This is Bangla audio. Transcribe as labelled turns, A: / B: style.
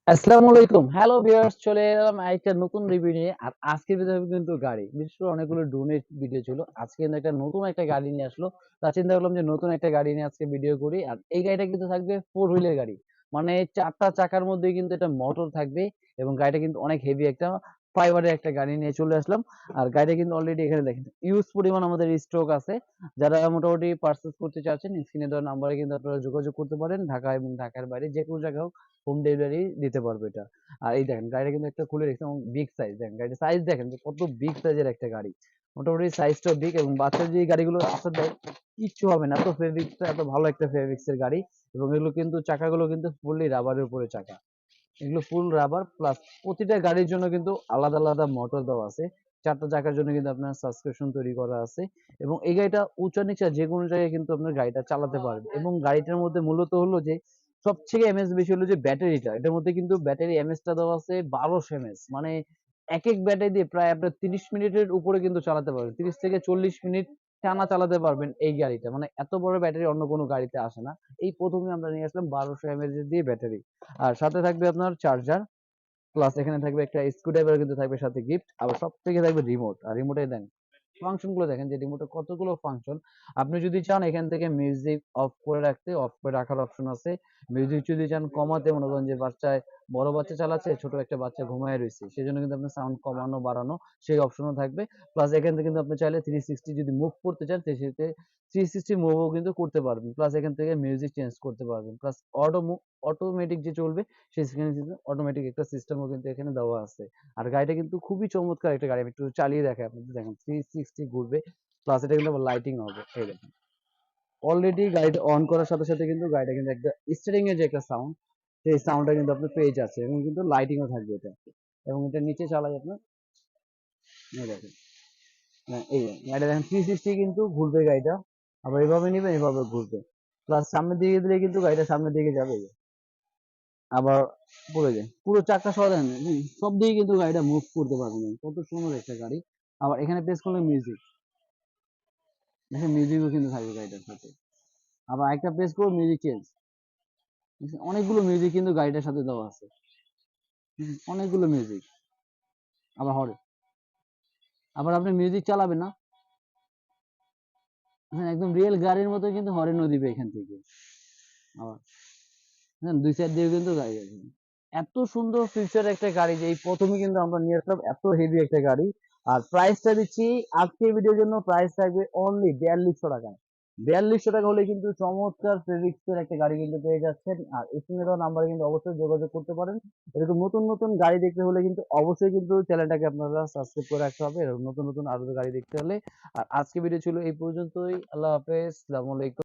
A: আসসালামু আলাইকুম। হ্যালো ভিউয়ার্স, চলে এলাম আরেকটা নতুন রিভিউ নিয়ে। আর আজকের ভিডিও কিন্তু গাড়ি। বিশেষ করে অনেকগুলো ড্রোনের ভিডিও ছিল। আজকে কিন্তু একটা নতুন একটা গাড়ি নিয়ে আসলো। তা চিন্তা করলাম যে নতুন একটা গাড়ি নিয়ে আজকে ভিডিও করি। আর এই গাড়িটা কিন্তু থাকবে 4 হুইলের গাড়ি। মানে ৪ টা চাকার মধ্যেই কিন্তু এটা মোটর থাকবে এবং গাড়িটা কিন্তু অনেক হেভি একটা ফাইবারের একটা গাড়ি নিয়ে চলে আসলাম। আর গাড়িটা কিন্তু অলরেডি এখানে দেখেন হিউজ পরিমাণ আমাদের স্টক আছে। যারা মোটামুটি পারচেজ করতে চাচ্ছেন স্ক্রিনে দেওয়া নাম্বারে কিন্তু আপনারা যোগাযোগ করতে পারেন। ঢাকা এবং ঢাকার বাইরে যেকোনো জায়গায় হোক হোম ডেলিভারি দিতে পারবে এটা। আর এই দেখেন গাড়িটা কিন্তু একটা খুলে রেখেছে এবং বিগ সাইজ দেখেন গাড়ির সাইজ দেখেন যে কত বিগ সাইজের একটা গাড়ি। মোটামুটি সাইজটাও বিগ এবং বাচ্চার যে গাড়িগুলো আছে কিচ্ছু হবে না, এত ফেব্রিক্সটা এত ভালো একটা ফেব্রিক্স এর গাড়ি। এবং এগুলো কিন্তু চাকাগুলো কিন্তু ফুললি রাবারের উপরে চাকা। এগুলো ফুল রাবার প্লাস প্রতিটা গাড়ির জন্য কিন্তু আলাদা আলাদা মোটর দেওয়া আছে। ৪ টা চাকার জন্য কিন্তু আপনার সাসপেনশন তৈরি করা আছে এবং এই গাড়িটা উঁচা নিচা যেকোনো জায়গায় কিন্তু আপনার গাড়িটা চালাতে পারবে। এবং গাড়িটার মধ্যে মূলত হলো যে সবথেকে এমএস বেশি হলো যে ব্যাটারিটা। এটার মধ্যে কিন্তু ব্যাটারি এমএসটা দেওয়া আছে ১২০০ এমএস। মানে একেক ব্যাটারি দিয়ে প্রায় আপনার ৩০ মিনিটের উপরে কিন্তু চালাতে পারবেন। ৩০ থেকে ৪০ মিনিট টানা চালাতে পারবেন এই গাড়িটা। মানে এত বড় ব্যাটারি অন্য কোনো গাড়িতে আসে না। এই ১ম এ আমরা নিয়ে আসলাম ১২০০ এমএএইচ দিয়ে ব্যাটারি। আর সাথে থাকবে আপনার চার্জার প্লাস এখানে থাকবে একটা স্ক্রুড্রাইভার কিন্তু থাকবে সাথে গিফট। আবার সবথেকে থাকবে রিমোট। আর রিমোটে দেন ফাংশন গুলো দেখেন যে রিমোটে কতগুলো ফাংশন। আপনি যদি চান এখান থেকে মিউজিক অফ করে রাখতে অফ করে রাখার অপশন আছে। মিউজিক যদি চান কমাতে, মনে করেন যে বাচ্চায় বড় বাচ্চা চালাচ্ছে ছোট একটা বাচ্চা ঘুমায় রয়েছে সেজন্য কিন্তু আপনি সাউন্ড কমানো বাড়ানো সেই অপশনও থাকবে। প্লাস এখান থেকে কিন্তু আপনি চাইলে 360 যদি মুভ করতে চান সেক্ষেত্রে 360 মুভও কিন্তু করতে পারবেন। প্লাস এখান থেকে মিউজিক চেঞ্জ করতে পারবেন। প্লাস অটোমেটিক যে চলবে সেখানে কিন্তু অটোমেটিক একটা সিস্টেমও কিন্তু এখানে দেওয়া আছে। আর গাড়িটা কিন্তু খুবই চমৎকার একটা গাড়ি। আমি একটু চালিয়ে দেখাই আপনাদের দেখেন 360 ঘুরবে প্লাস এটা কিন্তু আবার লাইটিং হবে। এই দেখেন অলরেডি গাড়িটা অন করার সাথে সাথে কিন্তু গাড়িটা কিন্তু একটা স্টিয়ারিং এর যে একটা সাউন্ড সেই সাউন্ডটা কিন্তু আপনি পেয়ে যাচ্ছে এবং কিন্তু লাইটিংও থাকবে এটা। এবং এটা নিচে চালাই আপনার এই দেখেন এই গাড়িটা দেখেন 360 কিন্তু ঘুরবে গাড়িটা। আবার এভাবে নিবেন এভাবে ঘুরবে। প্লাস সামনের দিকে দিলে কিন্তু গাড়িটা সামনের দিকে যাবে। আবার পড়ে যায় পুরো চাকা সহ দেন সব দিকে কিন্তু গাড়িটা মুভ করতে পারবেন। কত সুন্দর একটা গাড়ি। আবার এখানে প্রেস করলে মিউজিক দেখেন মিউজিকও কিন্তু থাকবে গাড়িটার সাথে। আবার একটা প্রেস করবো মিউজিক চেঞ্জ। অনেকগুলো মিউজিক কিন্তু গাড়িটার সাথে দেওয়া আছে। অনেকগুলো মিউজিক। আবার হরে আবার আপনি মিউজিক চালাবেন না, হ্যাঁ একদম রিয়েল গাড়ির মতো কিন্তু হরেনও দিবে এখান থেকে। আবার হ্যাঁ ২ সাইড দিয়ে কিন্তু গাড়ি আছে। এত সুন্দর ফিউচার একটা গাড়ি যে এই প্রথমে কিন্তু আমরা নিয়ে আসলাম এত হেভি একটা গাড়ি। আর প্রাইসটা দিচ্ছি আজকের ভিডিওর জন্য প্রাইস থাকবে অনলি ৪২০০ টাকায়। ৪২০০ টাকা হলে কিন্তু চমৎকার ফেব্রিক্সের একটা গাড়ি কিন্তু পেয়ে যাচ্ছেন। আর স্ক্রিনে দেওয়া নাম্বারে কিন্তু অবশ্যই যোগাযোগ করতে পারেন। এরকম নতুন নতুন গাড়ি দেখতে হলে কিন্তু অবশ্যই কিন্তু চ্যানেলটাকে আপনারা সাবস্ক্রাইব করে রাখতে হবে এরকম নতুন নতুন আরো গাড়ি দেখতে হলে। আর আজকে ভিডিও ছিল এই পর্যন্তই। আল্লাহ হাফেজ, আসসালামু আলাইকুম।